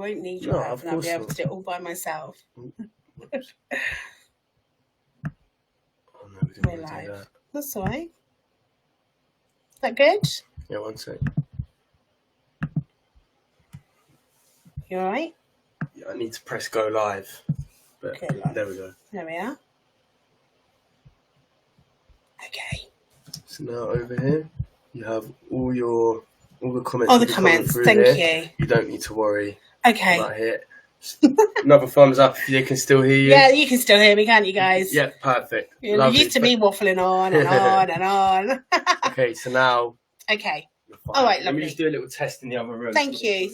won't need your No, help, of and I'll be course able to not. do it all by myself. Oh, no, we didn't We're want to do live. that. That's all right. Is that good? Yeah, one sec. You all right? Yeah, I need to press go live. But Go live. there we go. There we are. Okay. So now over here, you have all the comments. All the will be coming comments. through Thank here. you. You don't need to worry Okay. about it. Another thumbs up if they can still hear you. Yeah, you can still hear me, can't you guys? Yeah, perfect. You're Lovely. used to me waffling on and on and on. Okay, so now. Okay. You're fine. All right, Let lovely. me just do a little test in the other room. Thank you.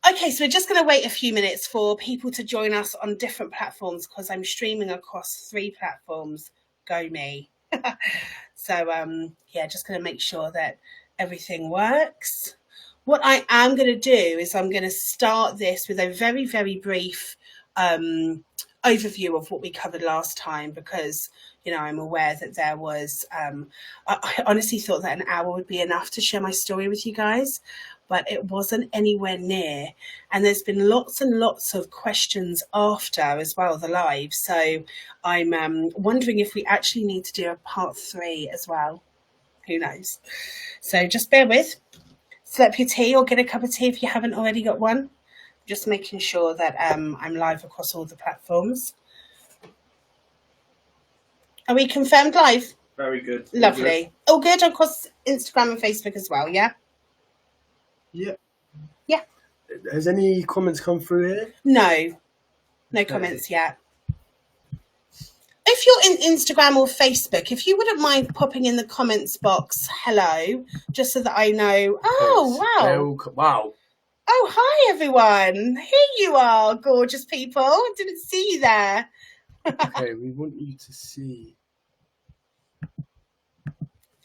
Okay, so we're just going to wait a few minutes for people to join us on different platforms because I'm streaming across 3 platforms. Go me. So, yeah, just going to make sure that everything works. What I am going to do is I'm going to start this with a very, very brief overview of what we covered last time because, you know, I'm aware that there was, I honestly thought that an hour would be enough to share my story with you guys, but it wasn't anywhere near. And there's been lots and lots of questions after as well, the live. So I'm wondering if we actually need to do a part 3 as well. Who knows? So just bear with. Slurp your tea or get a cup of tea if you haven't already got one. Just making sure that I'm live across all the platforms. Are we confirmed live? Very good. Lovely. All good across Instagram and Facebook as well, yeah? Yeah. Yeah. Has any comments come through here? No comments yet. If you're in Instagram or Facebook, if you wouldn't mind popping in the comments box, hello, just so that I know. Oh, wow. Wow. Oh, hi, everyone. Here you are, gorgeous people. Didn't see you there. Okay, we want you to see.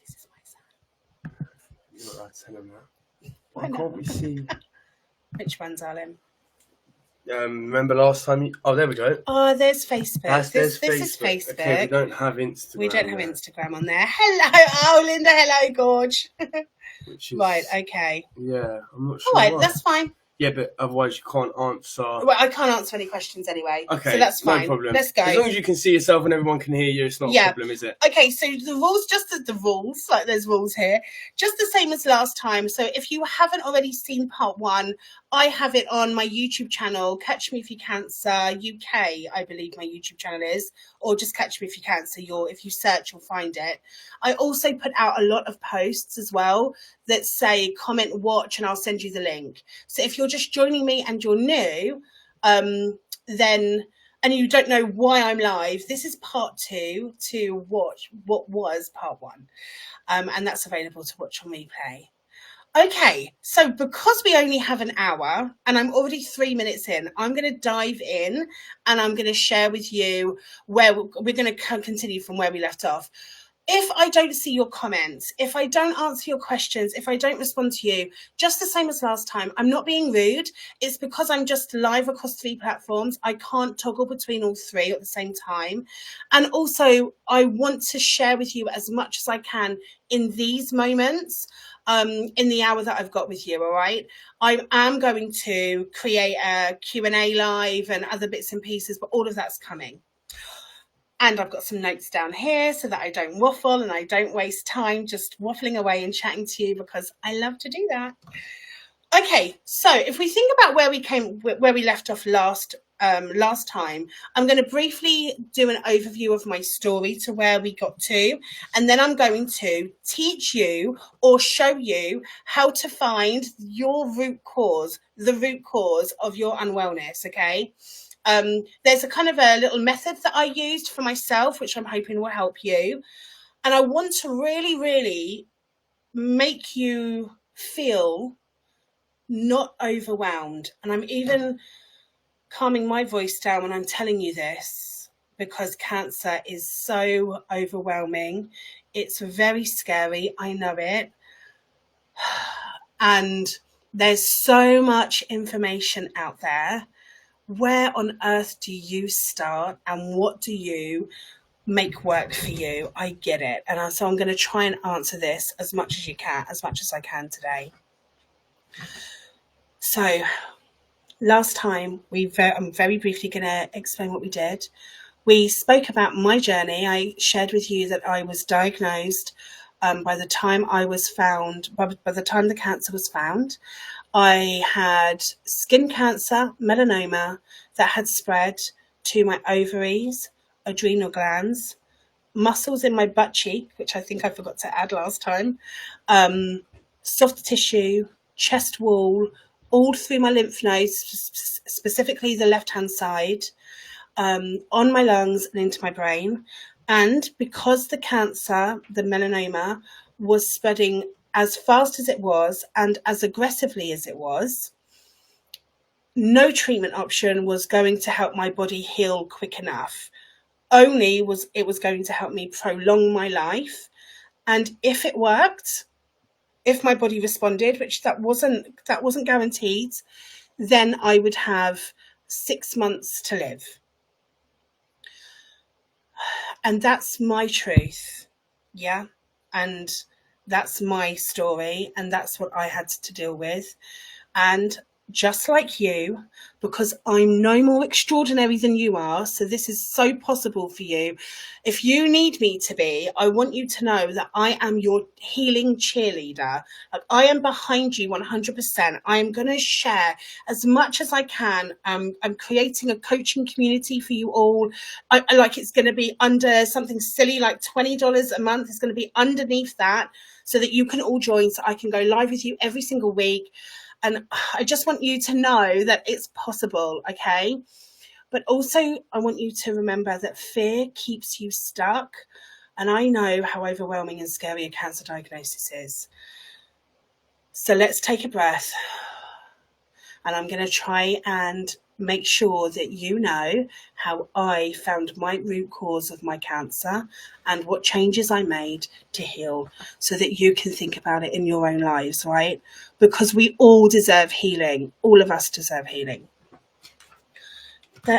This is my son. You're not allowed to tell him that. Why can't we see? Which one, darling? Remember last time? Oh, there we go. Oh, there's Facebook. This Facebook. is Facebook. Okay, we don't have Instagram. We don't have Instagram on there. Hello. Oh, Linda. Hello, Gorge. Which is, right. Okay. Yeah, I'm not sure. All right, why. that's fine. Yeah, but otherwise you can't answer. Well, I can't answer any questions anyway. Okay, so that's fine. No problem. Let's go. As long as you can see yourself and everyone can hear you, it's not a problem, is it? Okay, so the rules, just the rules, like there's rules here, just the same as last time. So if you haven't already seen part 1, I have it on my YouTube channel, Catch Me If You Cancer UK, I believe my YouTube channel is, or just Catch Me If You Cancer. If you search, you'll find it. I also put out a lot of posts as well that say comment, watch, and I'll send you the link. So if you're just joining me and you're new, then and you don't know why I'm live, this is part 2 to watch what was part 1. And that's available to watch on replay. Okay, so because we only have an hour and I'm already 3 minutes in, I'm going to dive in and I'm going to share with you where we're going to continue from where we left off. If I don't see your comments, if I don't answer your questions, if I don't respond to you, just the same as last time, I'm not being rude. It's because I'm just live across 3 platforms. I can't toggle between all 3 at the same time. And also, I want to share with you as much as I can in these moments, in the hour that I've got with you, all right? I am going to create a Q&A live and other bits and pieces, but all of that's coming. And I've got some notes down here so that I don't waffle and I don't waste time just waffling away and chatting to you because I love to do that. Okay, so if we think about where we left off last time, I'm going to briefly do an overview of my story to where we got to, and then I'm going to teach you or show you how to find your root cause, the root cause of your unwellness, okay? There's a kind of a little method that I used for myself, which I'm hoping will help you. And I want to really, really make you feel not overwhelmed. And I'm even calming my voice down when I'm telling you this because cancer is so overwhelming. It's very scary. I know it. And there's so much information out there. Where on earth do you start and what do you make work for you? I get it. And so I'm going to try and answer this as much as I can today. So last time, I'm very briefly going to explain what we did. We spoke about my journey. I shared with you that I was diagnosed by the time I was found, by the time the cancer was found. I had skin cancer, melanoma, that had spread to my ovaries, adrenal glands, muscles in my butt cheek, which I think I forgot to add last time, soft tissue, chest wall, all through my lymph nodes, specifically the left-hand side, on my lungs and into my brain. And because the cancer, the melanoma, was spreading as fast as it was and as aggressively as it was, no treatment option was going to help my body heal quick enough. Only was it was going to help me prolong my life. And if it worked, if my body responded, which that wasn't guaranteed, then I would have 6 months to live. And that's my truth. Yeah. And that's my story. And that's what I had to deal with. And just like you, because I'm no more extraordinary than you are, so this is so possible for you. If you need me to be, I want you to know that I am your healing cheerleader. Like, I am behind you 100%. I am going to share as much as I can. I'm creating a coaching community for you all. I like, it's going to be under something silly like $20 a month. It's going to be underneath that so that you can all join, so I can go live with you every single week. And I just want you to know that it's possible, okay? But also, I want you to remember that fear keeps you stuck. And I know how overwhelming and scary a cancer diagnosis is. So let's take a breath. And I'm going to try and make sure that you know how I found my root cause of my cancer and what changes I made to heal, so that you can think about it in your own lives, right? Because we all deserve healing. All of us deserve healing.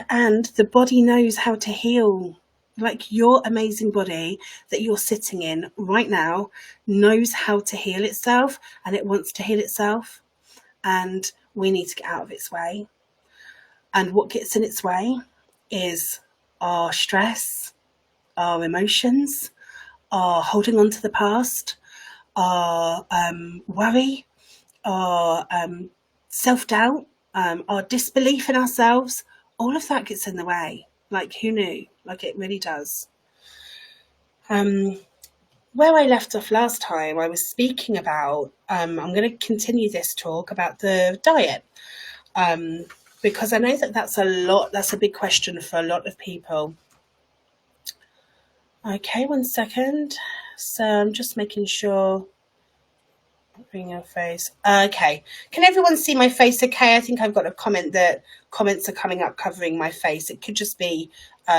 And the body knows how to heal. Like, your amazing body that you're sitting in right now knows how to heal itself, and it wants to heal itself. And we need to get out of its way. And what gets in its way is our stress, our emotions, our holding on to the past, our worry, our self-doubt, our disbelief in ourselves. All of that gets in the way. Like, who knew? Like, it really does. Where I left off last time, I was speaking about, I'm going to continue this talk about the diet. Because I know that that's a big question for a lot of people. Okay, 1 second. So I'm just making sure. Bring your face. Okay. Can everyone see my face okay? I think I've got a comment that comments are coming up covering my face. It could just be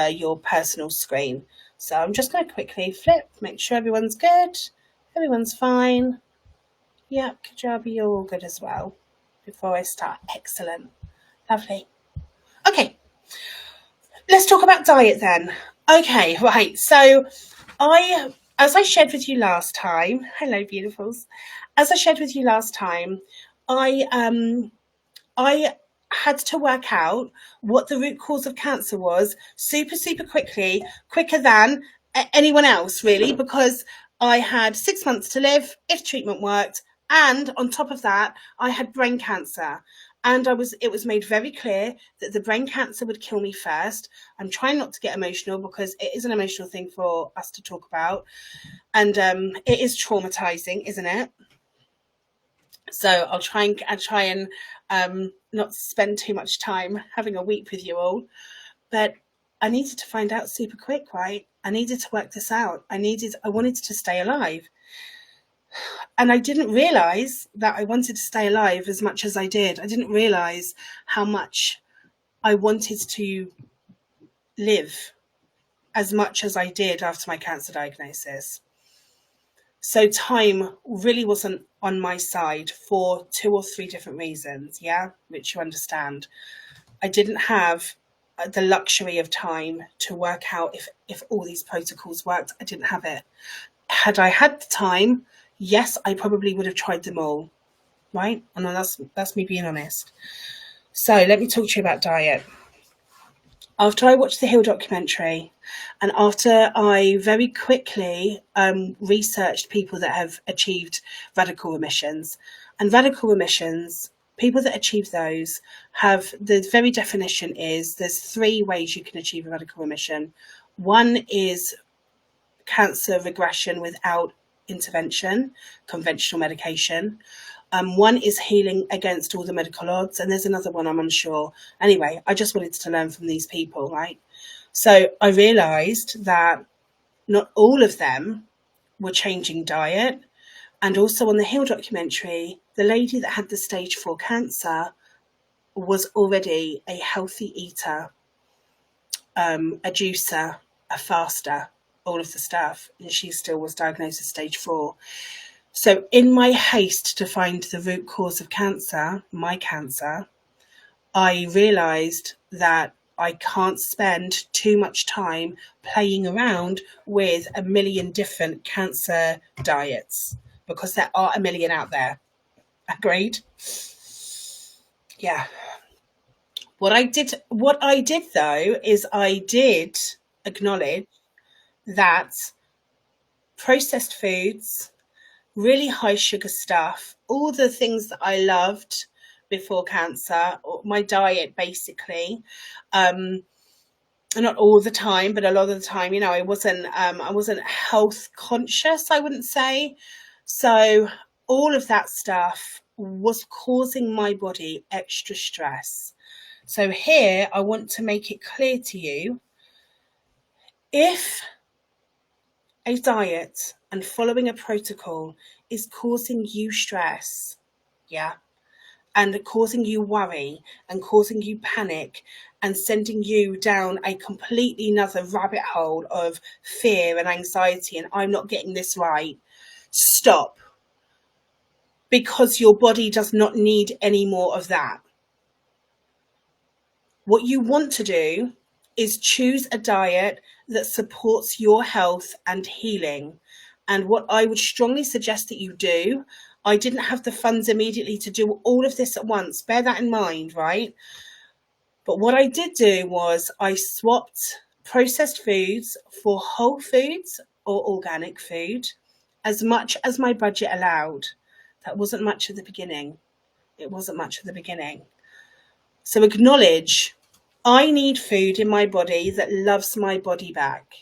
your personal screen. So I'm just going to quickly flip, make sure everyone's good. Everyone's fine. Yeah, Kajabi, you're all good as well. Before I start. Excellent. Lovely. Okay, let's talk about diet then. Okay, right. So as I shared with you last time, hello, beautifuls. As I shared with you last time, I had to work out what the root cause of cancer was super quickly, quicker than anyone else, really, because I had 6 months to live if treatment worked. And on top of that, I had brain cancer. And it was made very clear that the brain cancer would kill me first. I'm trying not to get emotional because it is an emotional thing for us to talk about. And it is traumatizing, isn't it? So I'll try and not spend too much time having a week with you all. But I needed to find out super quick, right? I needed to work this out. I wanted to stay alive. And I didn't realize that I wanted to stay alive as much as I did. I didn't realize how much I wanted to live as much as I did after my cancer diagnosis. So time really wasn't on my side for 2 or 3 different reasons, yeah, which you understand. I didn't have the luxury of time to work out if all these protocols worked. I didn't have it. Had I had the time, yes, I probably would have tried them all, right? And that's me being honest. So let me talk to you about diet. After I watched the Hill documentary, and after I very quickly researched people that have achieved radical remissions, and radical remissions, people that achieve those have, the very definition is there's 3 ways you can achieve a radical remission. One is cancer regression without intervention, conventional medication. One is healing against all the medical odds, and there's another one I'm unsure. Anyway, I just wanted to learn from these people, right? So I realised that not all of them were changing diet. And also on the Hill documentary, the lady that had the stage 4 cancer was already a healthy eater, a juicer, a faster, all of the stuff, and she still was diagnosed as stage 4. So in my haste to find the root cause of cancer, my cancer, I realised that I can't spend too much time playing around with a million different cancer diets, because there are a million out there. Agreed? Yeah. What I did though is I did acknowledge that processed foods, really high sugar stuff, all the things that I loved before cancer, or my diet basically, not all the time, but a lot of the time, you know, I wasn't health conscious, I wouldn't say. So all of that stuff was causing my body extra stress. So here I want to make it clear to you, if a diet and following a protocol is causing you stress, yeah, and causing you worry and causing you panic and sending you down a completely another rabbit hole of fear and anxiety and I'm not getting this right, stop. Because your body does not need any more of that. What you want to do is choose a diet that supports your health and healing. And what I would strongly suggest that you do, I didn't have the funds immediately to do all of this at once. Bear that in mind, right? But what I did do was I swapped processed foods for whole foods or organic food as much as my budget allowed. That wasn't much at the beginning. It wasn't much at the beginning. So acknowledge, I need food in my body that loves my body back,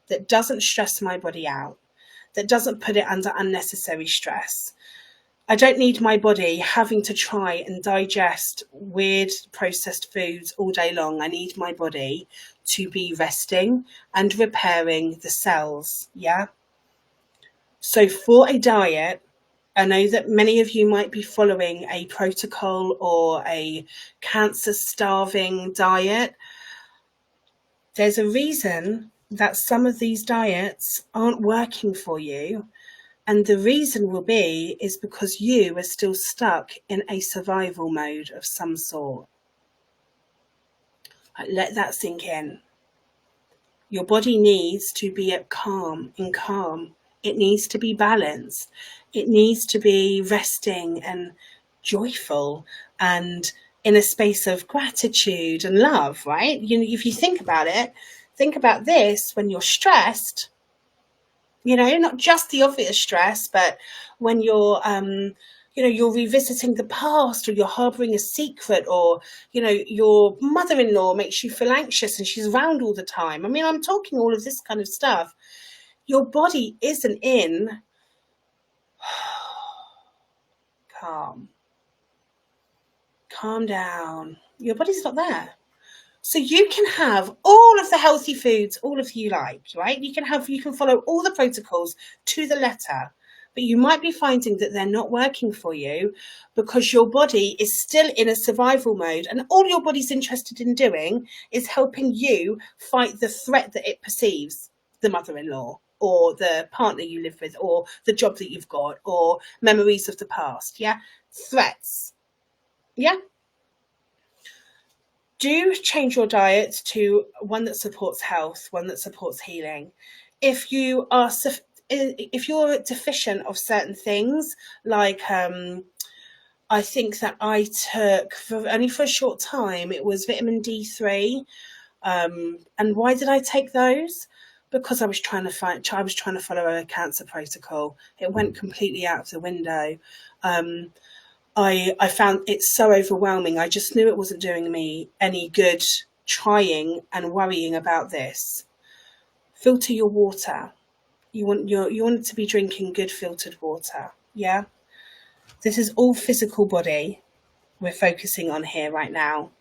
that doesn't stress my body out, that doesn't put it under unnecessary stress. I don't need my body having to try and digest weird processed foods all day long. I need my body to be resting and repairing the cells, yeah? So for a diet, I know that many of you might be following a protocol or a cancer-starving diet. There's a reason that some of these diets aren't working for you. And the reason will be is because you are still stuck in a survival mode of some sort. Let that sink in. Your body needs to be at calm. It needs to be balanced. It needs to be resting and joyful and in a space of gratitude and love, right? You know, if you think about it, think about this when you're stressed, you know, not just the obvious stress, but when you're, you know, you're revisiting the past, or you're harboring a secret, or, you know, your mother-in-law makes you feel anxious and she's around all the time. I mean, I'm talking all of this kind of stuff. Your body isn't in calm. Calm down. Your body's not there. So you can have all of the healthy foods, all of you like, right? You can follow all the protocols to the letter, but you might be finding that they're not working for you because your body is still in a survival mode, and all your body's interested in doing is helping you fight the threat that it perceives, the mother-in-law or the partner you live with or the job that you've got or memories of the past, yeah? Threats, yeah? Do change your diet to one that supports health, one that supports healing. If you're deficient of certain things, like I think that I took, only for a short time, it was vitamin D3. And why did I take those? Because I was trying to follow a cancer protocol. It went completely out of the window. Um, I found it so overwhelming. I just knew it wasn't doing me any good trying and worrying about this. Filter your water. You want to be drinking good filtered water. Yeah. This is all physical body we're focusing on here right now.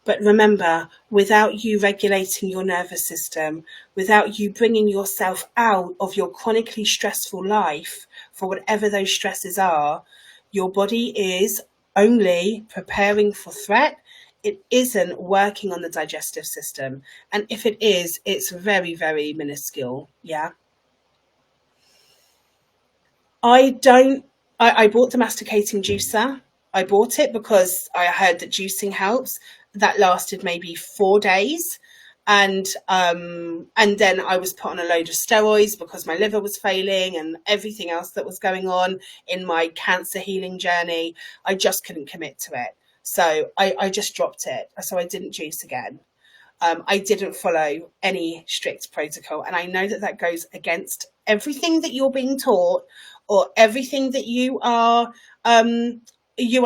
But remember, without you regulating your nervous system, without you bringing yourself out of your chronically stressful life for whatever those stresses are, your body is only preparing for threat. It isn't working on the digestive system. And if it is, it's very, very minuscule. Yeah. I bought the masticating juicer. I bought it because I heard that juicing helps. That lasted maybe 4 days. And then I was put on a load of steroids because my liver was failing and everything else that was going on in my cancer healing journey. I just couldn't commit to it. So I just dropped it. So I didn't juice again. I didn't follow any strict protocol. And I know that that goes against everything that you're being taught or everything that you are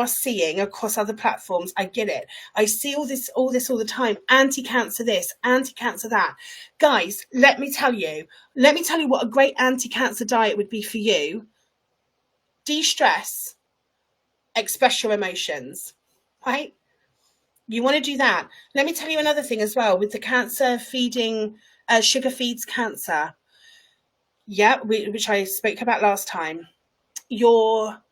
seeing across other platforms. I get it. I see all this all the time. Anti-cancer this, anti-cancer that. Guys, let me tell you what a great anti-cancer diet would be for you. De-stress, express your emotions, right? You want to do that. Let me tell you another thing as well with the cancer feeding, sugar feeds cancer. Yeah, which I spoke about last time. Your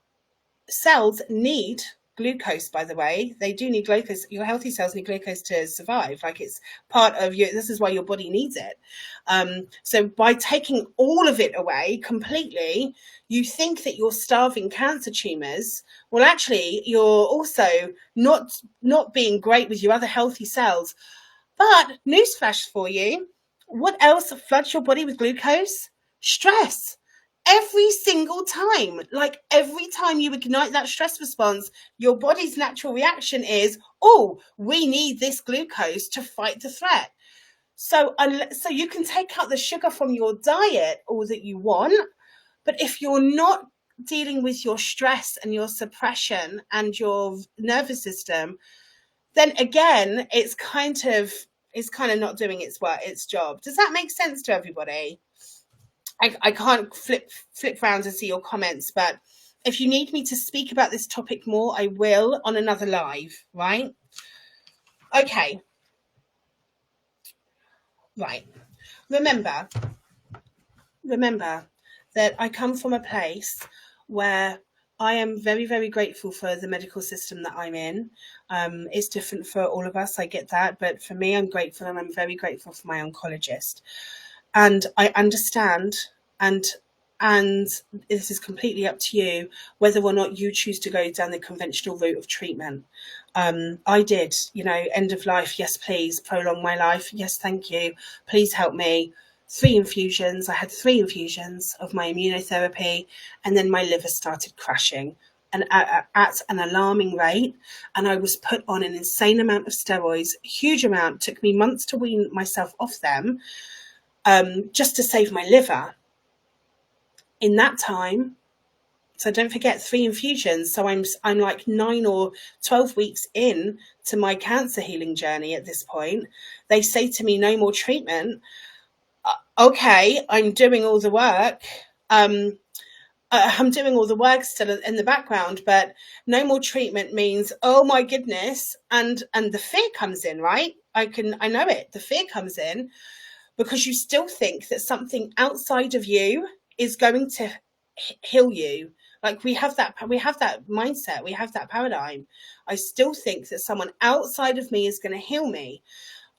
cells need glucose, by the way. They do need glucose. Your healthy cells need glucose to survive. Like, it's part of you. This is why your body needs it. So by taking all of it away completely, you think that you're starving cancer tumors. Well, actually, you're also not being great with your other healthy cells. But newsflash for you, what else floods your body with glucose? Stress. Every single time, like every time you ignite that stress response, your body's natural reaction is, oh, we need this glucose to fight the threat. So you can take out the sugar from your diet all that you want, but if you're not dealing with your stress and your suppression and your nervous system, then again, it's kind of not doing its job. Does that make sense to everybody? I can't flip round and see your comments, but if you need me to speak about this topic more, I will on another live, right? Okay. Right. Remember that I come from a place where I am very, very grateful for the medical system that I'm in. It's different for all of us, I get that, but for me, I'm grateful, and I'm very grateful for my oncologist. And I understand, and this is completely up to you whether or not you choose to go down the conventional route of treatment. I did, end of life, yes please, prolong my life, yes thank you, please help me. 3 infusions. I had 3 infusions of my immunotherapy, and then my liver started crashing, and at an alarming rate. And I was put on an insane amount of steroids, a huge amount. It took me months to wean myself off them, just to save my liver. In that time, so don't forget 3 infusions. So I'm like 9 or 12 weeks in to my cancer healing journey at this point. They say to me, no more treatment. Okay, I'm doing all the work. I'm doing all the work still in the background, but no more treatment means, oh my goodness, and the fear comes in, right? I know it. The fear comes in because you still think that something outside of you is going to heal you. Like, we have that mindset, we have that paradigm. I still think that someone outside of me is going to heal me.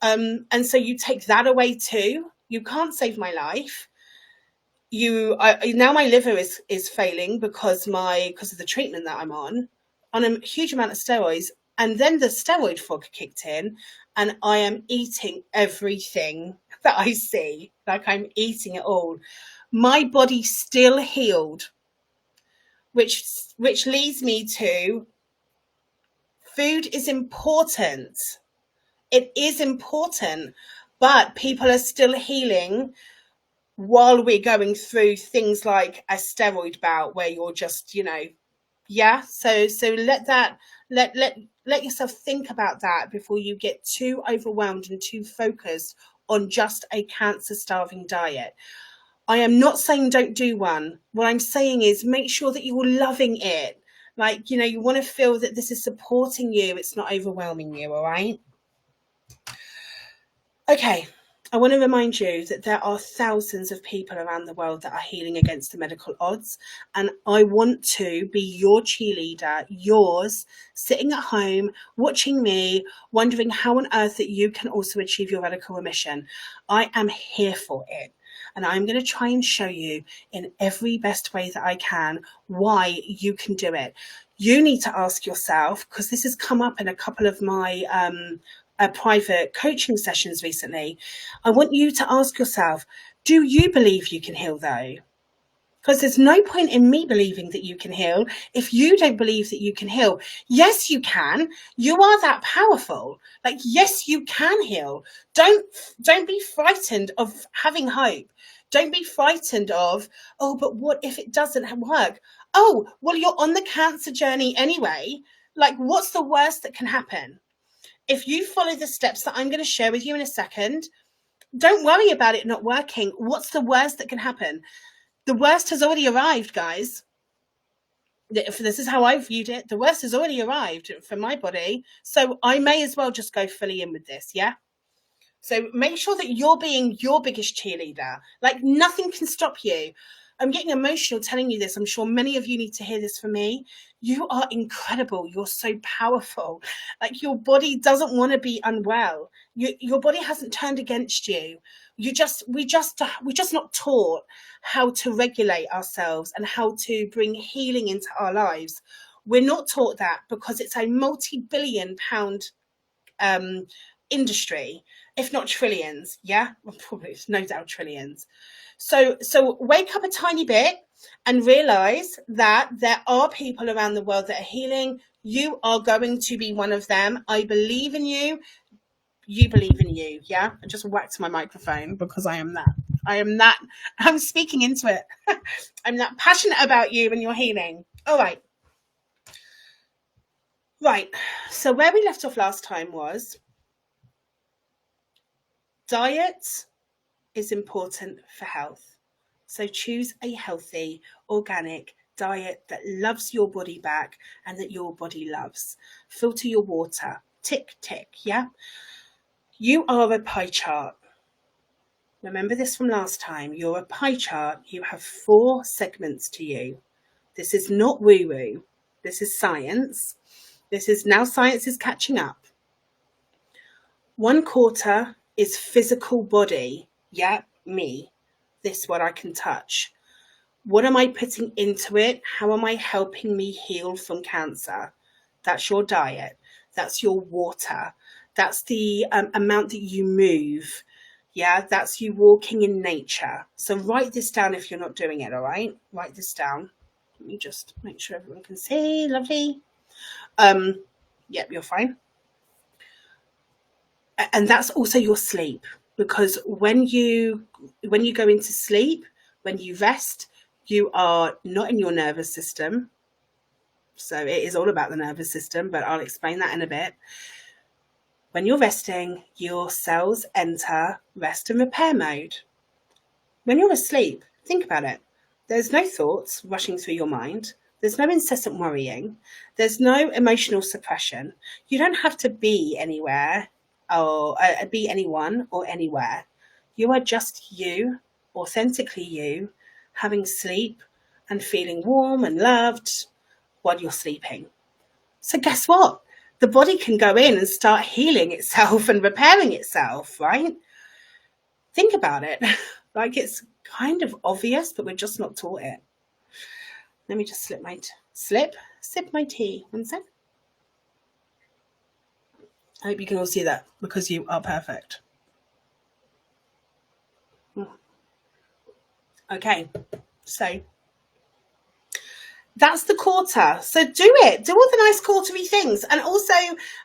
And so you take that away too. You can't save my life. Now my liver is failing because of the treatment that I'm on a huge amount of steroids, and then the steroid fog kicked in, and I am eating everything that I see. Like, I'm eating it all. My body still healed. which leads me to food is important. It is important, but people are still healing while we're going through things like a steroid bout where you're just, yeah. So let yourself think about that before you get too overwhelmed and too focused on just a cancer starving diet. I am not saying don't do one. What I'm saying is make sure that you're loving it. Like, you want to feel that this is supporting you. It's not overwhelming you. All right. Okay. I want to remind you that there are thousands of people around the world that are healing against the medical odds. And I want to be your cheerleader, yours, sitting at home, watching me, wondering how on earth that you can also achieve your radical remission. I am here for it. And I'm going to try and show you in every best way that I can why you can do it. You need to ask yourself, because this has come up in a couple of my private coaching sessions recently. I want you to ask yourself, do you believe you can heal though? Because there's no point in me believing that you can heal if you don't believe that you can heal. Yes, you can. You are that powerful. Like, yes, you can heal. Don't be frightened of having hope. Don't be frightened of, oh, but what if it doesn't work? Oh, well, you're on the cancer journey anyway. Like, what's the worst that can happen? If you follow the steps that I'm going to share with you in a second, don't worry about it not working. What's the worst that can happen? The worst has already arrived, guys. This is how I viewed it. The worst has already arrived for my body. So I may as well just go fully in with this, yeah? So make sure that you're being your biggest cheerleader. Like, nothing can stop you. I'm getting emotional telling you this. I'm sure many of you need to hear this from me. You are incredible. You're so powerful. Like, your body doesn't want to be unwell. Your body hasn't turned against you. We're just not taught how to regulate ourselves and how to bring healing into our lives. We're not taught that because it's a multi-billion pound industry, if not trillions. Yeah, well, probably, no doubt trillions. So wake up a tiny bit and realize that there are people around the world that are healing. You are going to be one of them. I believe in you. You believe in you. Yeah. I just whacked my microphone because I am that. I'm speaking into it. I'm that passionate about you and your healing. All right. Right. So where we left off last time was diet is important for health. So choose a healthy, organic diet that loves your body back and that your body loves. Filter your water. Tick, tick, yeah? You are a pie chart. Remember this from last time. You're a pie chart. You have 4 segments to you. This is not woo-woo. This is science. Science is catching up. 1/4 is physical body. Yeah, me. This what I can touch. What am I putting into it? How am I helping me heal from cancer? That's your diet. That's your water. That's the amount that you move. Yeah, that's you walking in nature. So write this down if you're not doing it, all right? Write this down. Let me just make sure everyone can see. Lovely. Yep, you're fine. And that's also your sleep, because when you go into sleep, when you rest, you are not in your nervous system. So it is all about the nervous system, but I'll explain that in a bit. When you're resting, your cells enter rest and repair mode. When you're asleep, think about it. There's no thoughts rushing through your mind. There's no incessant worrying. There's no emotional suppression. You don't have to be anywhere or be anyone or anywhere. You are just you, authentically you, having sleep and feeling warm and loved while you're sleeping. So guess what? The body can go in and start healing itself and repairing itself, right? Think about it. Like, it's kind of obvious, but we're just not taught it. Let me just sip my tea. 1 sec. I hope you can all see that because you are perfect. Okay, so That's the quarter. So do it. Do all the nice quarterly things, and also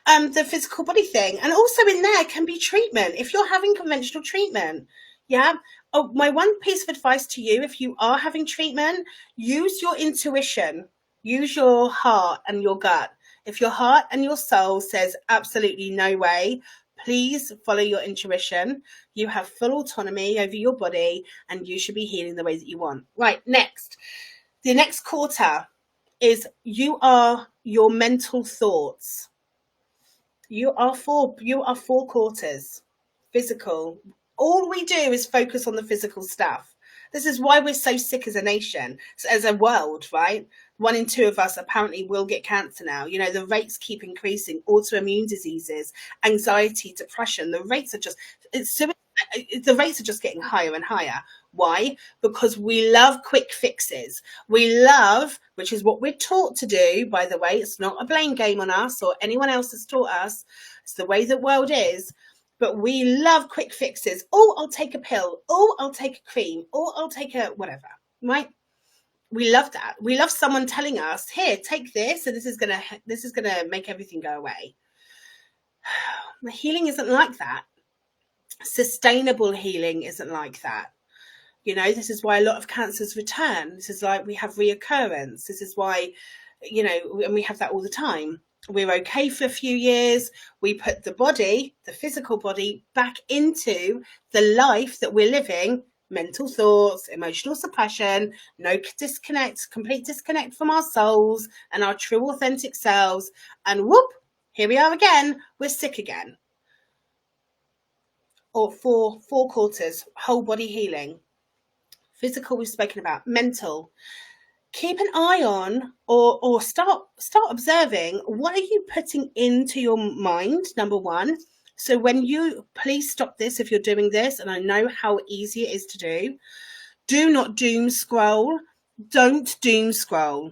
the physical body thing. And also in there can be treatment if you're having conventional treatment. Yeah. Oh, my one piece of advice to you: if you are having treatment, use your intuition, use your heart and your gut. If your heart and your soul says absolutely no way, please follow your intuition. You have full autonomy over your body, and you should be healing the way that you want. Right. Next. The next quarter is you are your mental thoughts. You are four quarters. Physical. All we do is focus on the physical stuff. This is why we're so sick as a nation, as a world, right? 1 in 2 of us apparently will get cancer now. You know, the rates keep increasing. Autoimmune diseases, anxiety, depression. The rates are just getting higher and higher. Why? Because we love quick fixes. We love, which is what we're taught to do, by the way. It's not a blame game on us or anyone else has taught us. It's the way the world is. But we love quick fixes. Oh, I'll take a pill. Oh, I'll take a cream. Oh, I'll take a whatever. Right? We love that. We love someone telling us, here, take this, and this is gonna make everything go away. The healing isn't like that. Sustainable healing isn't like that. You know, this is why a lot of cancers return. This is like we have reoccurrence. This is why, you know, and we have that all the time. We're okay for a few years. We put the body, the physical body, back into the life that we're living. Mental thoughts, emotional suppression, no disconnect, complete disconnect from our souls and our true authentic selves. And whoop, here we are again. We're sick again. Or four quarters, whole body healing. Physical, we've spoken about. Mental, keep an eye on or start observing what are you putting into your mind, number one. So when you, please stop this if you're doing this, and I know how easy it is to do not doom scroll. Don't doom scroll.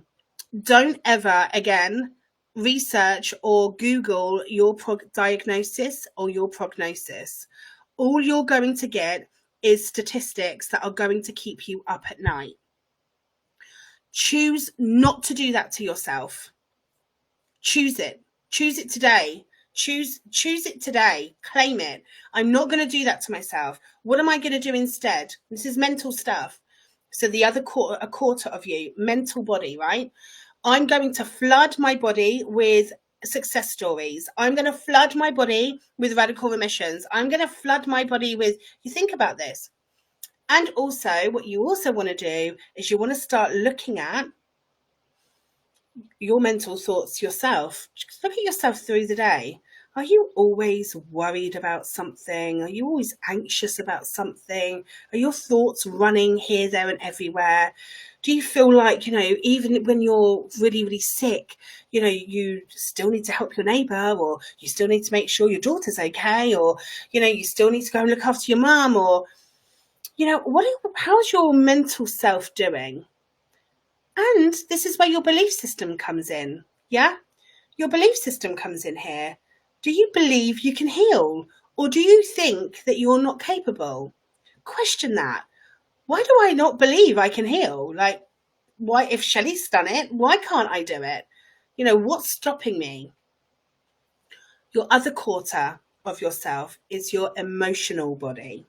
Don't ever again research or Google your diagnosis or your prognosis. All you're going to get is statistics that are going to keep you up at night. Choose not to do that to yourself. Choose it. Choose it today. Choose it today. Claim it. I'm not going to do that to myself. What am I going to do instead? This is mental stuff. So the other quarter, a quarter of you, mental body, right? I'm going to flood my body with success stories. I'm going to flood my body with radical remissions. I'm going to flood my body with, you think about this. And also, what you also want to do is you want to start looking at your mental thoughts yourself. Just look at yourself through the day. Are you always worried about something? Are you always anxious about something? Are your thoughts running here, there, and everywhere? Do you feel like, you know, even when you're really, really sick, you know, you still need to help your neighbour, or you still need to make sure your daughter's okay, or, you know, you still need to go and look after your mum, or, you know, how's your mental self doing? And this is where your belief system comes in. Yeah? Your belief system comes in here. Do you believe you can heal? Or do you think that you're not capable? Question that. Why do I not believe I can heal? Like, why, if Shelley's done it, why can't I do it? You know, what's stopping me? Your other quarter of yourself is your emotional body.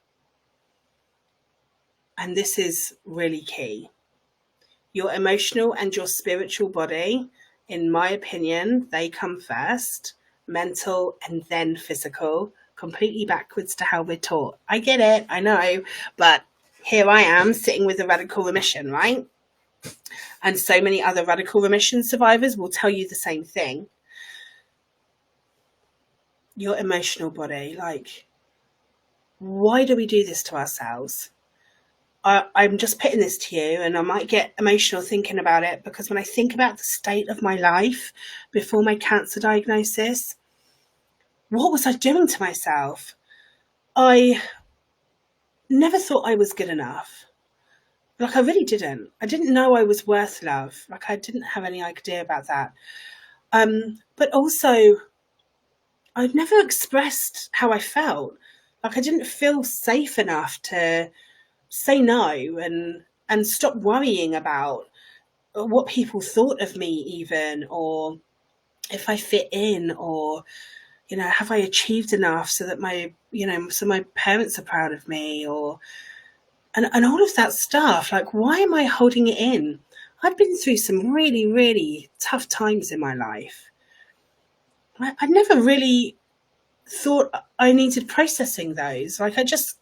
And this is really key. Your emotional and your spiritual body, in my opinion, they come first. Mental and then physical. Completely backwards to how we're taught. I get it, I know, but here I am sitting with a radical remission, right? And so many other radical remission survivors will tell you the same thing. Your emotional body, like, why do we do this to ourselves? I'm just putting this to you, and I might get emotional thinking about it, because when I think about the state of my life before my cancer diagnosis, what was I doing to myself? I never thought I was good enough. Like, I really didn't. I didn't know I was worth love. Like, I didn't have any idea about that. But also, I'd never expressed how I felt. Like, I didn't feel safe enough to say no and stop worrying about what people thought of me even, or if I fit in, or, have I achieved enough so that my parents are proud of me, or, and all of that stuff. Like, why am I holding it in? I've been through some really, really tough times in my life. I never really thought I needed processing those. Like, I just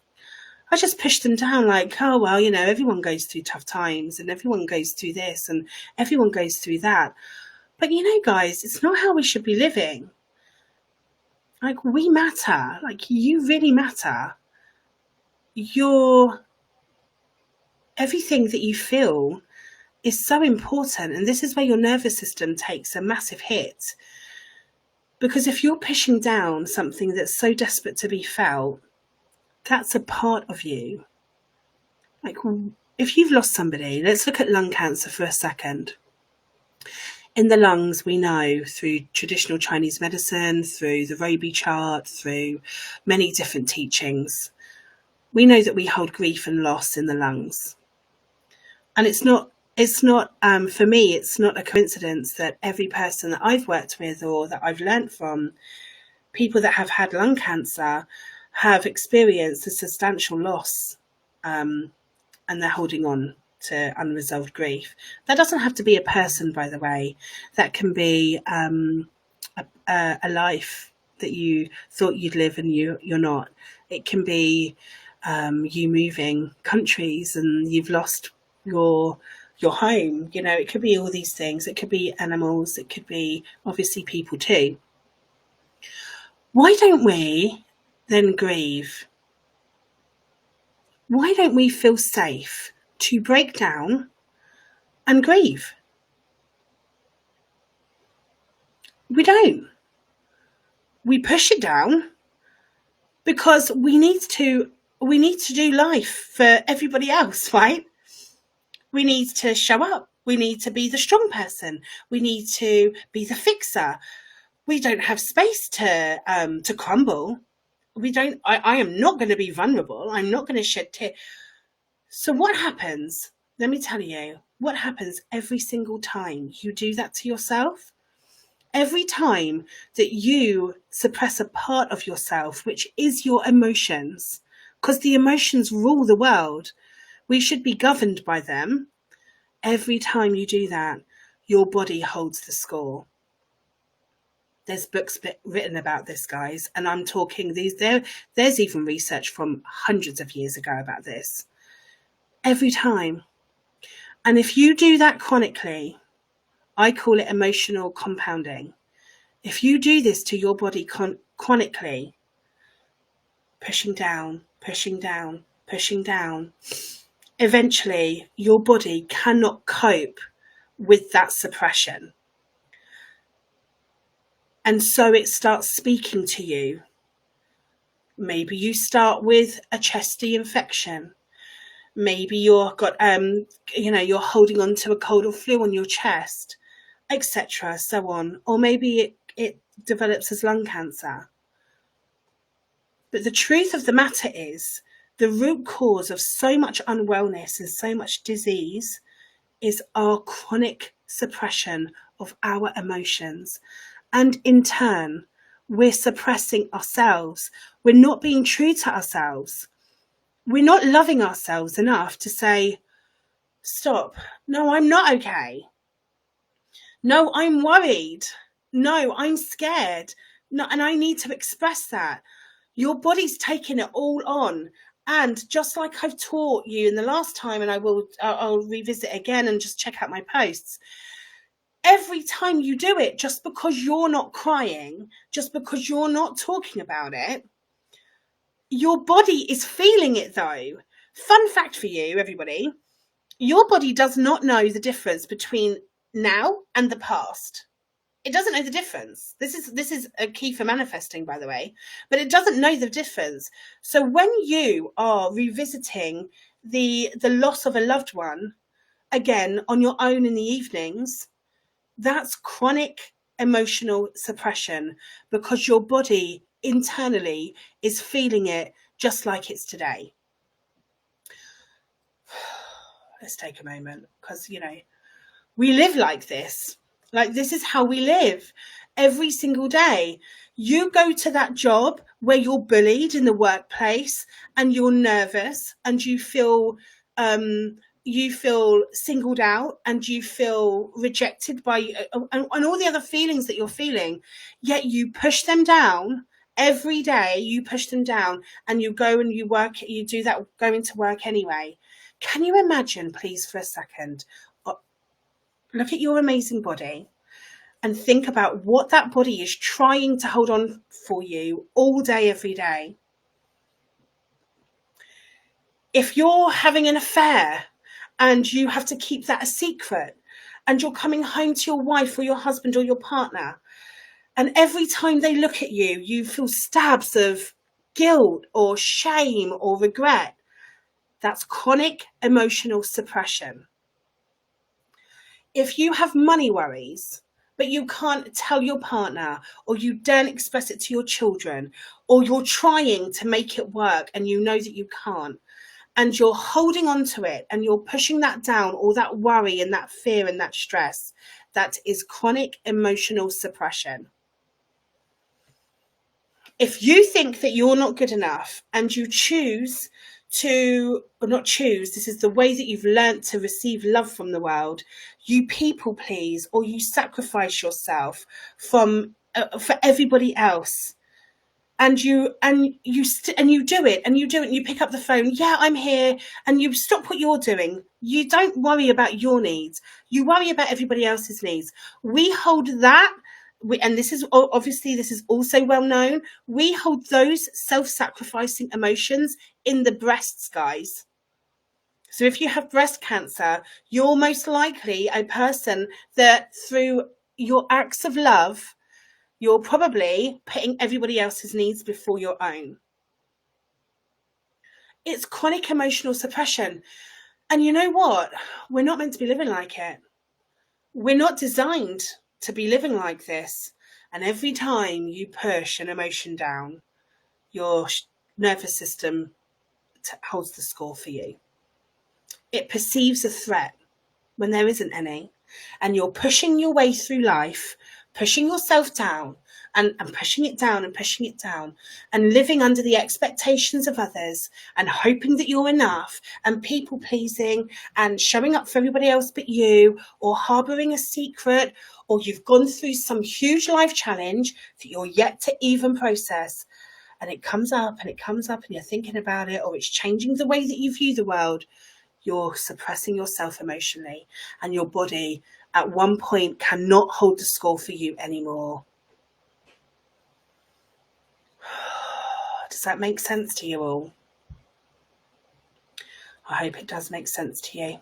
pushed them down, like, oh, well, everyone goes through tough times, and everyone goes through this, and everyone goes through that. But, guys, it's not how we should be living. Like, we matter. Like, you really matter. Everything that you feel is so important. And this is where your nervous system takes a massive hit. Because if you're pushing down something that's so desperate to be felt, that's a part of you. Like, if you've lost somebody, let's look at lung cancer for a second. In the lungs, we know through traditional Chinese medicine, through the Roby chart, through many different teachings, we know that we hold grief and loss in the lungs. And it's not, for me, it's not a coincidence that every person that I've worked with or that I've learnt from, people that have had lung cancer have experienced a substantial loss, and they're holding on to unresolved grief. That doesn't have to be a person, by the way. That can be a life that you thought you'd live and you're not. It can be you moving countries and you've lost your home. It could be all these things. It could be animals. It could be obviously people too. Why don't we then grieve? Why don't we feel safe to break down and grieve? We don't. We push it down because we need to do life for everybody else, right? We need to show up. We need to be the strong person. We need to be the fixer. We don't have space to crumble. We don't. I am not going to be vulnerable. I'm not going to shed tears. So what happens? Let me tell you what happens every single time you do that to yourself. Every time that you suppress a part of yourself, which is your emotions, because the emotions rule the world, we should be governed by them. Every time you do that, your body holds the score. There's books written about this, guys, and I'm talking there's even research from hundreds of years ago about this. Every time. And if you do that chronically, I call it emotional compounding. If you do this to your body chronically, pushing down, pushing down, pushing down, eventually your body cannot cope with that suppression. And so it starts speaking to you. Maybe you start with a chesty infection. Maybe you're holding on to a cold or flu on your chest, etc., so on. Or maybe it develops as lung cancer. But the truth of the matter is, the root cause of so much unwellness and so much disease is our chronic suppression of our emotions. And in turn, we're suppressing ourselves. We're not being true to ourselves. We're not loving ourselves enough to say, stop. No, I'm not okay. No, I'm worried. No, I'm scared. No, and I need to express that. Your body's taking it all on. And just like I've taught you in the last time, and I'll revisit again and just check out my posts. Every time you do it, just because you're not crying, just because you're not talking about it, your body is feeling it though. Fun fact for you, everybody. Your body does not know the difference between now and the past. It doesn't know the difference. This is a key for manifesting, by the way, but it doesn't know the difference. So when you are revisiting the loss of a loved one, again, on your own in the evenings, that's chronic emotional suppression because your body internally is feeling it just like it's today. Let's take a moment because, We live like this. Like, this is how we live every single day. You go to that job where you're bullied in the workplace and you're nervous and you feel singled out and you feel rejected by and all the other feelings that you're feeling, yet you push them down every day. You push them down and you go and you work, you do that going to work anyway. Can you imagine, please, for a second, look at your amazing body and think about what that body is trying to hold on for you all day, every day. If you're having an affair and you have to keep that a secret, and you're coming home to your wife or your husband or your partner, and every time they look at you, you feel stabs of guilt or shame or regret, that's chronic emotional suppression. If you have money worries, but you can't tell your partner, or you don't express it to your children, or you're trying to make it work and you know that you can't, and you're holding on to it and you're pushing that down, all that worry and that fear and that stress, that is chronic emotional suppression. If you think that you're not good enough and you choose to, or not choose, this is the way that you've learnt to receive love from the world, you people please, or you sacrifice yourself for everybody else, and you do it, and you pick up the phone, yeah, I'm here, and you stop what you're doing. You don't worry about your needs, you worry about everybody else's needs. We hold that, and this is obviously, this is also well known, we hold those self-sacrificing emotions in the breasts, guys. So if you have breast cancer, you're most likely a person that through your acts of love, you're probably putting everybody else's needs before your own. It's chronic emotional suppression. And you know what? We're not meant to be living like it. We're not designed to be living like this. And every time you push an emotion down, your nervous system holds the score for you. It perceives a threat when there isn't any. And you're pushing your way through life, pushing yourself down and pushing it down and pushing it down, and living under the expectations of others and hoping that you're enough, and people pleasing and showing up for everybody else but you, or harboring a secret, or you've gone through some huge life challenge that you're yet to even process, and it comes up and it comes up and you're thinking about it, or it's changing the way that you view the world. You're suppressing yourself emotionally, and your body at one point cannot hold the score for you anymore. Does that make sense to you all? I hope it does make sense to you.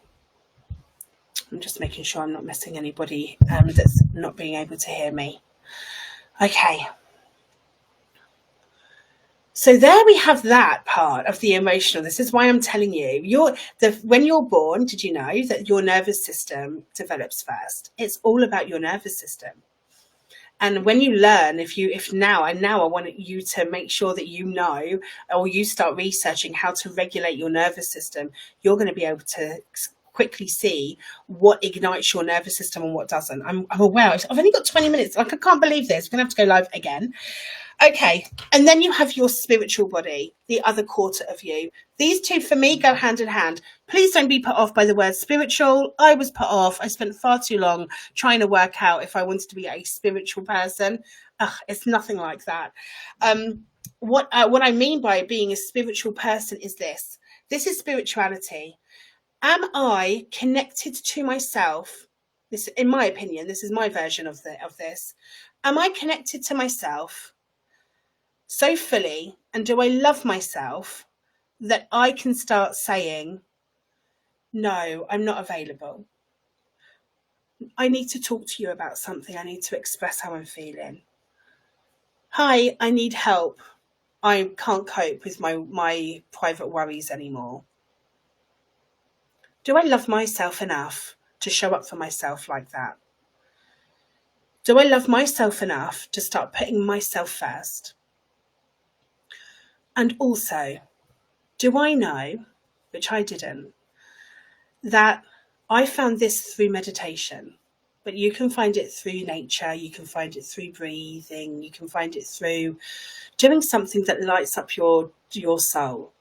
I'm just making sure I'm not missing anybody that's not being able to hear me. Okay. So there we have that part of the emotional. This is why I'm telling you, when you're born, did you know that your nervous system develops first? It's all about your nervous system. And when you learn, if now I want you to make sure that you know, or you start researching how to regulate your nervous system, you're going to be able to quickly see what ignites your nervous system and what doesn't. I'm aware. I've only got 20 minutes. Like, I can't believe this. We're going to have to go live again. Okay, and then you have your spiritual body, the other quarter of you. These two, for me, go hand in hand. Please don't be put off by the word spiritual. I was put off. I spent far too long trying to work out if I wanted to be a spiritual person. It's nothing like that. What I mean by being a spiritual person is this. This is spirituality. Am I connected to myself? This, in my opinion, this is my version of this. Am I connected to myself so fully, and do I love myself that I can start saying, no, I'm not available. I need to talk to you about something. I need to express how I'm feeling. Hi, I need help. I can't cope with my private worries anymore. Do I love myself enough to show up for myself like that? Do I love myself enough to start putting myself first? And also, do I know, which I didn't, that I found this through meditation, but you can find it through nature, you can find it through breathing, you can find it through doing something that lights up your soul.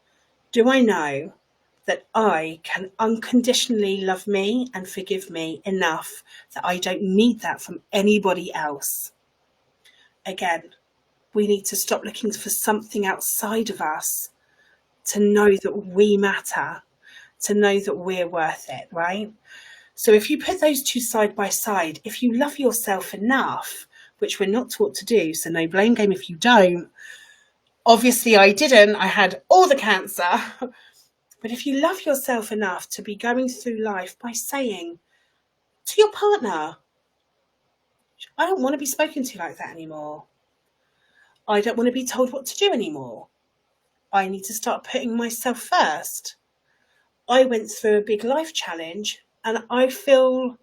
Do I know that I can unconditionally love me and forgive me enough that I don't need that from anybody else? Again, we need to stop looking for something outside of us to know that we matter, to know that we're worth it, right? So if you put those two side by side, if you love yourself enough, which we're not taught to do, so no blame game if you don't. Obviously I didn't, I had all the cancer. But if you love yourself enough to be going through life by saying to your partner, I don't want to be spoken to like that anymore. I don't want to be told what to do anymore. I need to start putting myself first. I went through a big life challenge and I feel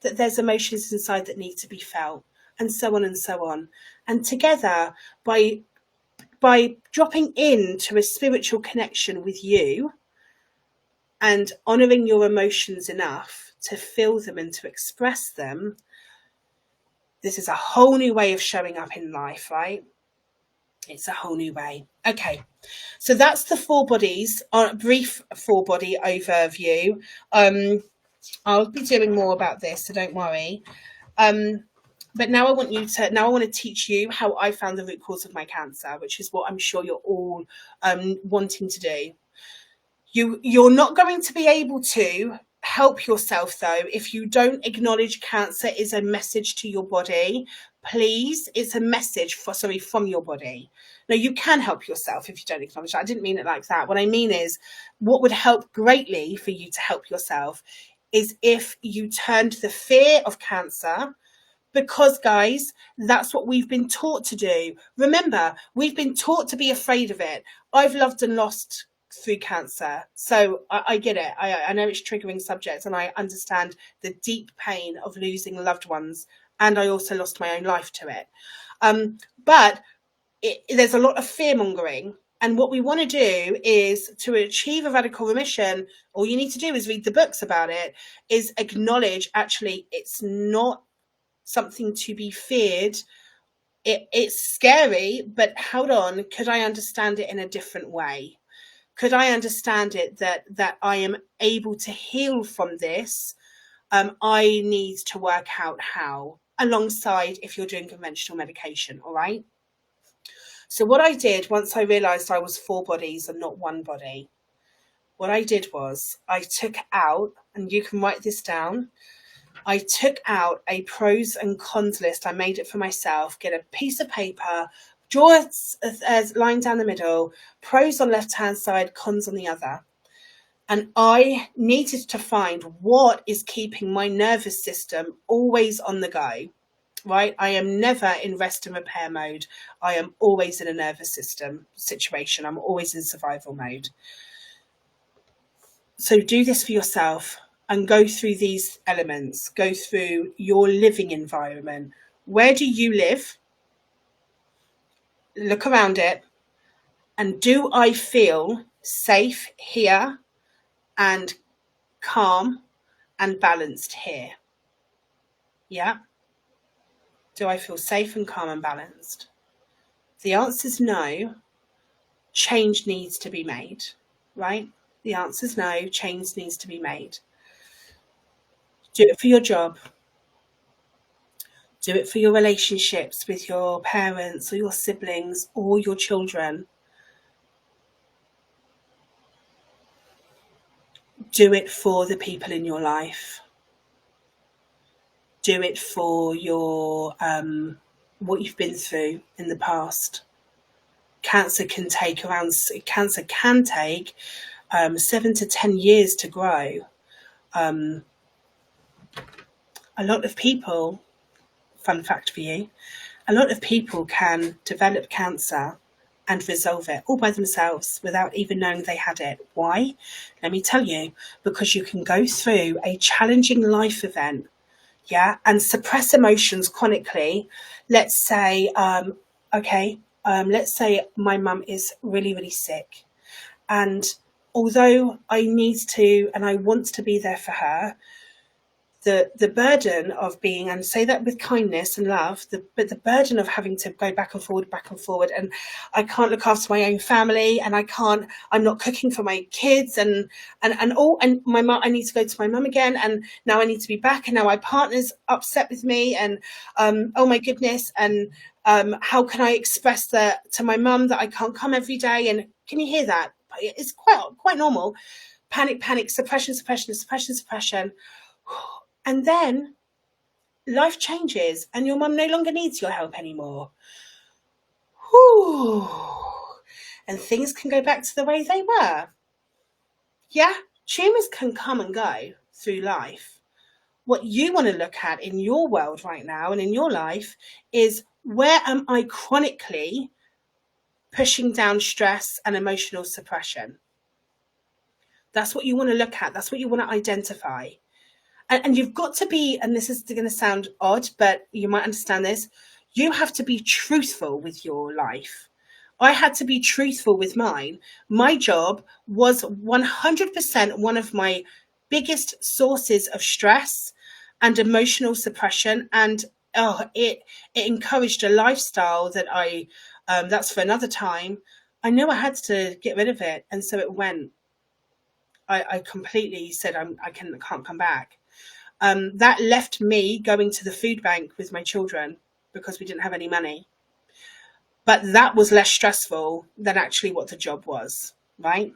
that there's emotions inside that need to be felt, and so on and so on. And together, by dropping into a spiritual connection with you and honouring your emotions enough to feel them and to express them, this is a whole new way of showing up in life, right? It's a whole new way. Okay, so that's the 4 bodies, brief 4 body overview. I'll be doing more about this, so don't worry. But now I want to teach you how I found the root cause of my cancer, which is what I'm sure you're all wanting to do. You're not going to be able to help yourself though if you don't acknowledge cancer is a message to your body. Please, it's a message from your body. Now, you can help yourself if you don't acknowledge that. I didn't mean it like that. What I mean is, what would help greatly for you to help yourself is if you turned the fear of cancer, because guys, that's what we've been taught to do. Remember, we've been taught to be afraid of it. I've loved and lost through cancer, so I get it. I know it's triggering subjects, and I understand the deep pain of losing loved ones, and I also lost my own life to it. But there's a lot of fear mongering, and what we want to do is, to achieve a radical remission, all you need to do is read the books about it, is acknowledge actually it's not something to be feared. It's scary, but hold on, could I understand it in a different way? Could I understand it that I am able to heal from this? I need to work out how, alongside if you're doing conventional medication, all right? So what I did once I realised I was 4 bodies and not 1 body, what I did was I took out, and you can write this down, I took out a pros and cons list. I made it for myself. Get a piece of paper, draw a line down the middle, pros on left-hand side, cons on the other. And I needed to find what is keeping my nervous system always on the go, right? I am never in rest and repair mode. I am always in a nervous system situation. I'm always in survival mode. So do this for yourself and go through these elements. Go through your living environment. Where do you live? Look around it. And do I feel safe here and calm and balanced here? Yeah. Do I feel safe and calm and balanced? The answer is no. Change needs to be made, right? The answer is no. Change needs to be made. Do it for your job. Do it for your relationships with your parents or your siblings or your children. Do it for the people in your life. Do it for your what you've been through in the past. Cancer can take 7 to 10 years to grow. A lot of people, fun fact for you, a lot of people can develop cancer and resolve it all by themselves without even knowing they had it. Why? Let me tell you, because you can go through a challenging life event, yeah, and suppress emotions chronically. Let's say, let's say my mum is really, really sick. And although I need to and I want to be there for her, the burden of being, and say that with kindness and love, but the burden of having to go back and forward, and I can't look after my own family, and I'm not cooking for my kids, and my mum, I need to go to my mum again, and now I need to be back, and now my partner's upset with me, and oh my goodness, and how can I express that to my mum that I can't come every day? And can you hear that? It's quite normal. Panic, suppression. And then life changes and your mum no longer needs your help anymore. Whew. And things can go back to the way they were. Yeah, tumours can come and go through life. What you want to look at in your world right now and in your life is, where am I chronically pushing down stress and emotional suppression? That's what you want to look at. That's what you want to identify. And you've got to be, and this is going to sound odd, but you might understand this, you have to be truthful with your life. I had to be truthful with mine. My job was 100% one of my biggest sources of stress and emotional suppression. And it encouraged a lifestyle that that's for another time. I knew I had to get rid of it. And so it went. I completely said I can't come back. That left me going to the food bank with my children because we didn't have any money. But that was less stressful than actually what the job was, right?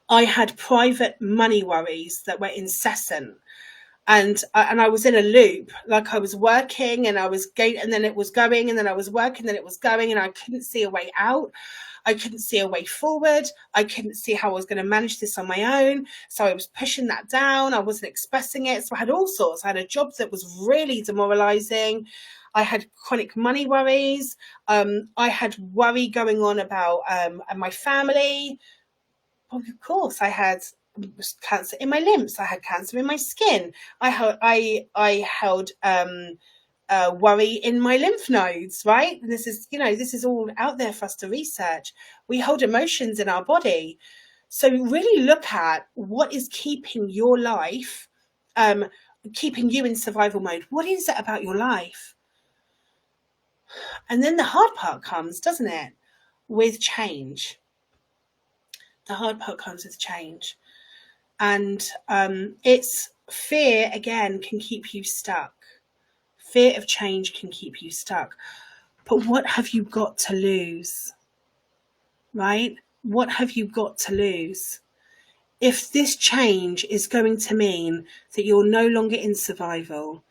I had private money worries that were incessant. And I was in a loop, like I was working and I was going, and then it was going, and then I was working, then it was going, and I couldn't see a way out. I couldn't see a way forward. I couldn't see how I was going to manage this on my own. So I was pushing that down. I wasn't expressing it. So I had all sorts. I had a job that was really demoralizing. I had chronic money worries. I had worry going on about my family. Well, of course, I had cancer in my limbs. I had cancer in my skin. I held worry in my lymph nodes, right? And this is all out there for us to research. We hold emotions in our body. So really look at what is keeping your life, keeping you in survival mode. What is it about your life? And then the hard part comes, doesn't it? With change. The hard part comes with change. And it's fear, again, can keep you stuck. Fear of change can keep you stuck. But what have you got to lose? Right? What have you got to lose? If this change is going to mean that you're no longer in survival,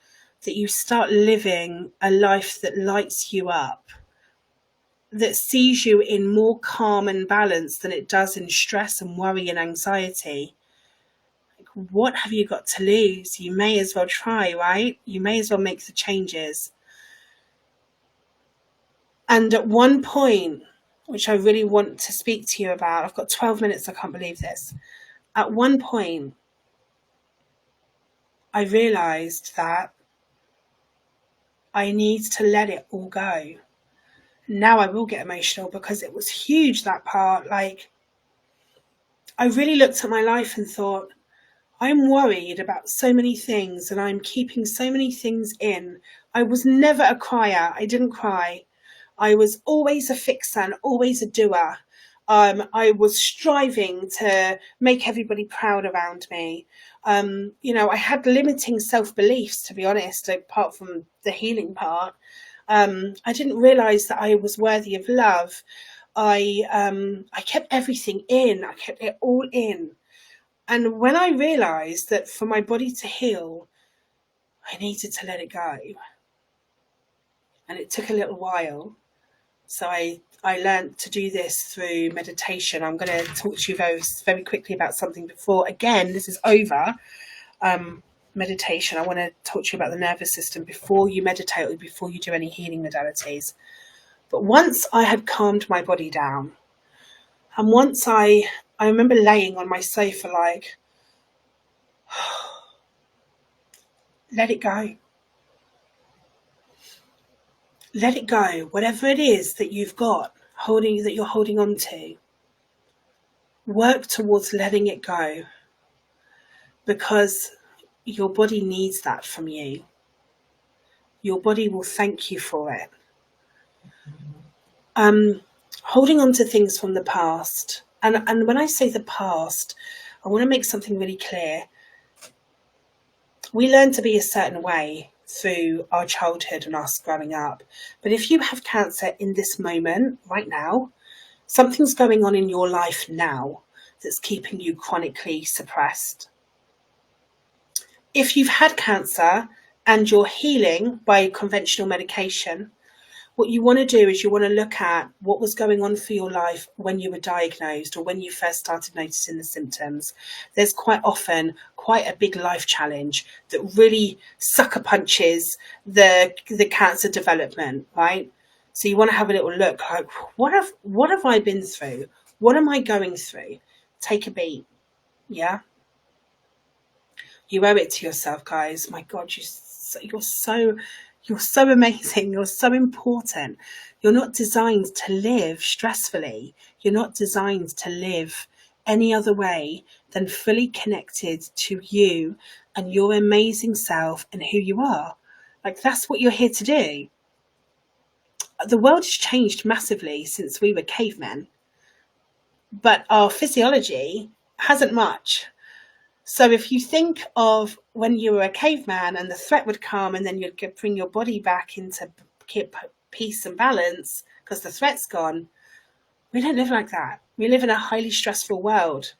that you start living a life that lights you up, that sees you in more calm and balance than it does in stress and worry and anxiety, what have you got to lose? You may as well try, right? You may as well make the changes. And at one point, which I really want to speak to you about, I've got 12 minutes, I can't believe this. At one point, I realized that I need to let it all go. Now I will get emotional because it was huge, that part. Like, I really looked at my life and thought, I'm worried about so many things and I'm keeping so many things in. I was never a crier. I didn't cry. I was always a fixer and always a doer. I was striving to make everybody proud around me. I had limiting self-beliefs, to be honest, apart from the healing part. I didn't realize that I was worthy of love. I kept everything in. I kept it all in. And when I realized that for my body to heal, I needed to let it go. And it took a little while. So I learned to do this through meditation. I'm going to talk to you very, very quickly about something before. Again, this is over. Meditation. I want to talk to you about the nervous system before you meditate or before you do any healing modalities. But once I had calmed my body down, and once I remember laying on my sofa like, let it go. Let it go. Whatever it is that you've got that you're holding on to, work towards letting it go. Because your body needs that from you. Your body will thank you for it. Holding on to things from the past, and when I say the past, I want to make something really clear. We learn to be a certain way through our childhood and us growing up. But if you have cancer in this moment, right now, something's going on in your life now that's keeping you chronically suppressed. If you've had cancer and you're healing by conventional medication, what you want to do is you want to look at what was going on for your life when you were diagnosed or when you first started noticing the symptoms. There's quite often quite a big life challenge that really sucker punches the cancer development, right? So you want to have a little look, like, what have I been through? What am I going through? Take a beat. Yeah. You owe it to yourself, guys. My God, you're so amazing. You're so important. You're not designed to live stressfully. You're not designed to live any other way than fully connected to you and your amazing self and who you are. Like, that's what you're here to do. The world has changed massively since we were cavemen, but our physiology hasn't much. So if you think of when you were a caveman and the threat would come and then you'd bring your body back into peace and balance because the threat's gone, we don't live like that. We live in a highly stressful world.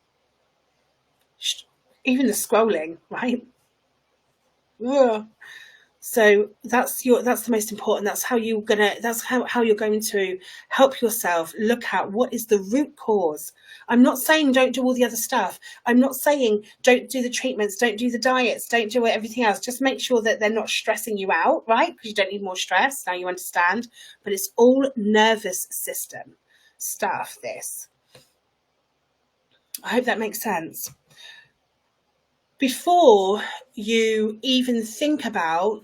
Even the scrolling, right? Ugh. So that's the most important. That's how you're going to help yourself look at what is the root cause. I'm not saying don't do all the other stuff. I'm not saying don't do the treatments, don't do the diets, don't do everything else. Just make sure that they're not stressing you out, right? Because you don't need more stress. Now you understand. But it's all nervous system stuff, this. I hope that makes sense. Before you even think about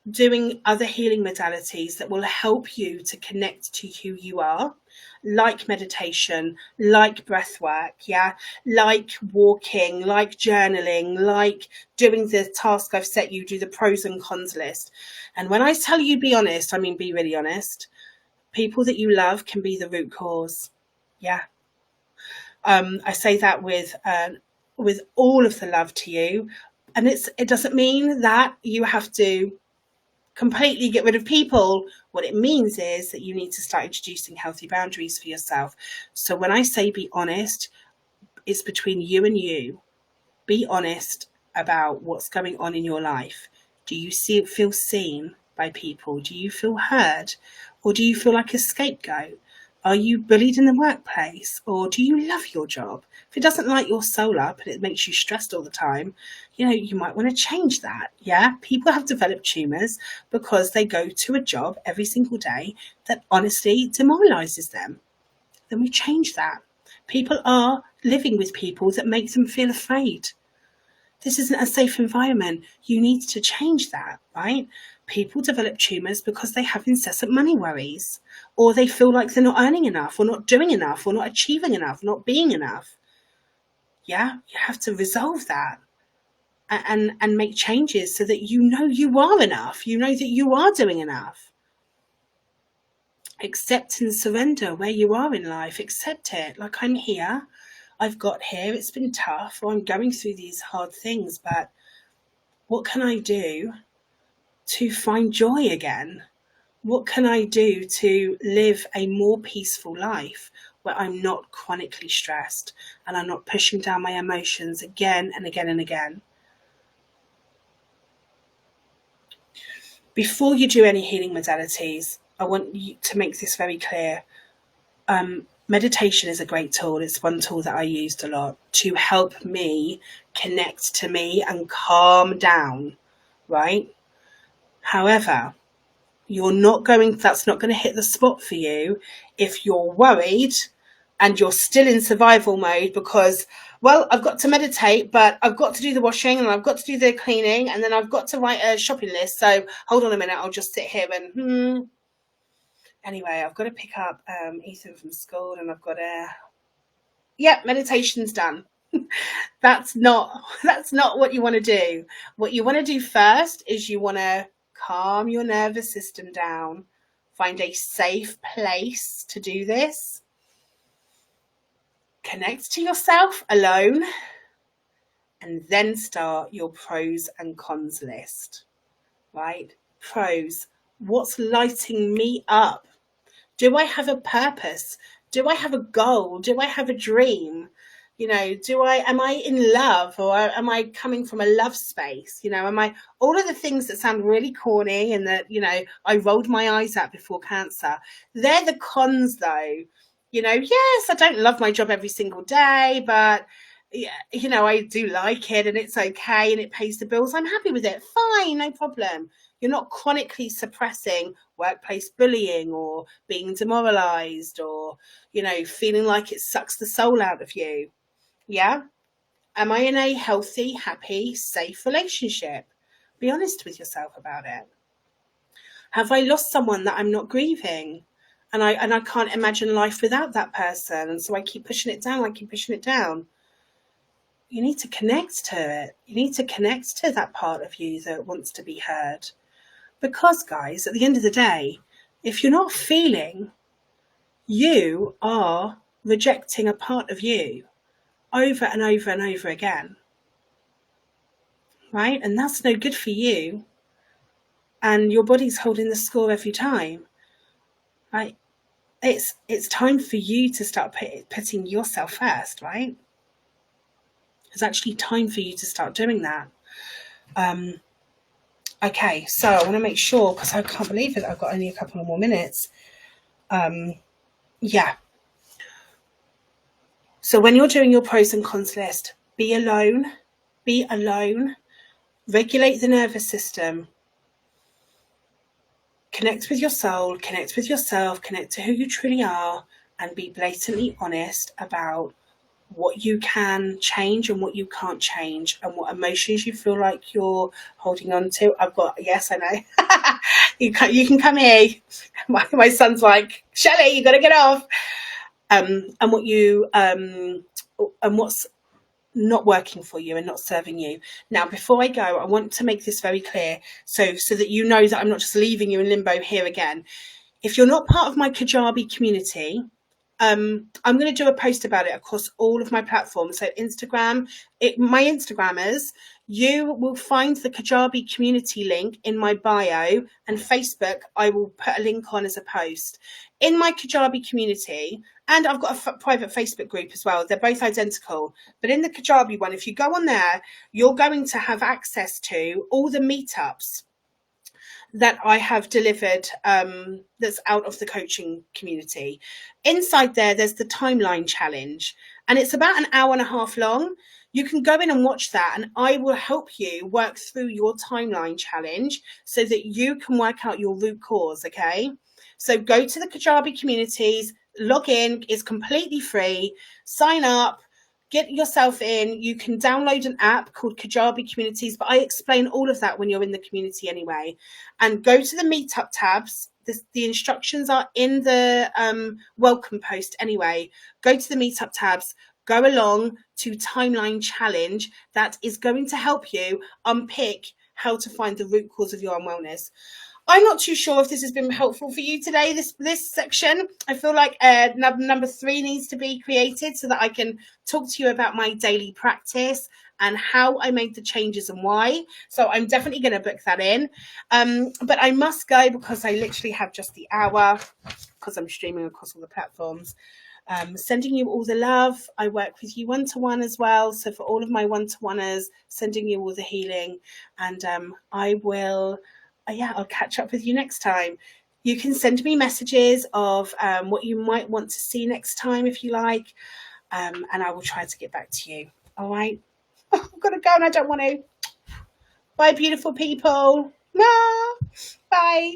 doing other healing modalities that will help you to connect to who you are, like meditation, like breath work, like walking, like journaling, like doing the task I've set you, do the pros and cons list. And when I tell you be honest, I mean be really honest. People that you love can be the root cause. I say that with all of the love to you, and it doesn't mean that you have to completely get rid of people. What it means is that you need to start introducing healthy boundaries for yourself. So when I say be honest, it's between you and you. Be honest about what's going on in your life. Do you feel seen by people? Do you feel heard? Or do you feel like a scapegoat? Are you bullied in the workplace? Or do you love your job? If it doesn't light your soul up and it makes you stressed all the time, you might want to change that. People have developed tumours because they go to a job every single day that honestly demoralises them. Then we change that. People are living with people that make them feel afraid. This isn't a safe environment. You need to change that, right? People develop tumours because they have incessant money worries, or they feel like they're not earning enough, or not doing enough, or not achieving enough, not being enough. You have to resolve that and make changes so that you know you are enough. You know that you are doing enough. Accept and surrender where you are in life. Accept it. Like, I'm here. I've got here. It's been tough, or I'm going through these hard things, but what can I do to find joy again? What can I do to live a more peaceful life where I'm not chronically stressed and I'm not pushing down my emotions again and again and again? Before you do any healing modalities, I want you to make this very clear. Meditation is a great tool. It's one tool that I used a lot to help me connect to me and calm down, right? However, that's not going to hit the spot for you if you're worried and you're still in survival mode because, well, I've got to meditate, but I've got to do the washing and I've got to do the cleaning and then I've got to write a shopping list. So hold on a minute, I'll just sit here and Anyway, I've got to pick up Ethan from school and I've got to... meditation's done. That's not what you want to do. What you want to do first is you want to calm your nervous system down. Find a safe place to do this. Connect to yourself alone, and then start your pros and cons list. Right? Pros. What's lighting me up? Do I have a purpose? Do I have a goal? Do I have a dream? Am I in love, or am I coming from a love space? Am I, all of the things that sound really corny and that, I rolled my eyes at before cancer. They're the cons though. Yes, I don't love my job every single day, but yeah, I do like it and it's okay and it pays the bills. I'm happy with it. Fine, no problem. You're not chronically suppressing workplace bullying or being demoralized or, feeling like it sucks the soul out of you. Yeah. Am I in a healthy, happy, safe relationship? Be honest with yourself about it. Have I lost someone that I'm not grieving? And I can't imagine life without that person. And so I keep pushing it down. You need to connect to it. You need to connect to that part of you that wants to be heard. Because, guys, at the end of the day, if you're not feeling, you are rejecting a part of you over and over and over again. Right? And that's no good for you. And your body's holding the score every time. Right? It's time for you to start putting yourself first, right? It's actually time for you to start doing that. Okay, so I want to make sure, because I can't believe it, I've got only a couple of more minutes. Yeah. So when you're doing your pros and cons list, be alone, regulate the nervous system, connect with your soul, connect with yourself, connect to who you truly are, and be blatantly honest about what you can change and what you can't change, and what emotions you feel like you're holding on to. Yes, I know. you can come here. My son's like, Shelley, you got to get off. And what's not working for you and not serving you. Now, before I go, I want to make this very clear, so that you know that I'm not just leaving you in limbo here again. If you're not part of my Kajabi community, I'm going to do a post about it across all of my platforms. So Instagram, my Instagrammers, you will find the Kajabi community link in my bio, and Facebook, I will put a link on as a post. In my Kajabi community, and I've got a private Facebook group as well. They're both identical. But in the Kajabi one, if you go on there, you're going to have access to all the meetups that I have delivered, that's out of the coaching community. Inside there's the timeline challenge, and it's about an hour and a half long. You can go in and watch that, and I will help you work through your timeline challenge so that you can work out your root cause. Okay, so go to the Kajabi communities, log in, it's completely free, sign up, get yourself in. You can download an app called Kajabi Communities, but I explain all of that when you're in the community anyway. And go to the meetup tabs. The instructions are in the welcome post anyway. Go to the meetup tabs. Go along to Timeline Challenge. That is going to help you unpick how to find the root cause of your unwellness. I'm not too sure if this has been helpful for you today, this section. I feel like number 3 needs to be created so that I can talk to you about my daily practice and how I made the changes and why. So I'm definitely going to book that in. But I must go because I literally have just the hour, because I'm streaming across all the platforms. Sending you all the love. I work with you one-to-one as well. So for all of my one-to-oneers, sending you all the healing. And I will... I'll catch up with you next time. You can send me messages of what you might want to see next time if you like, and I will try to get back to you. All right? I've got to go and I don't want to. Bye, beautiful people. Bye.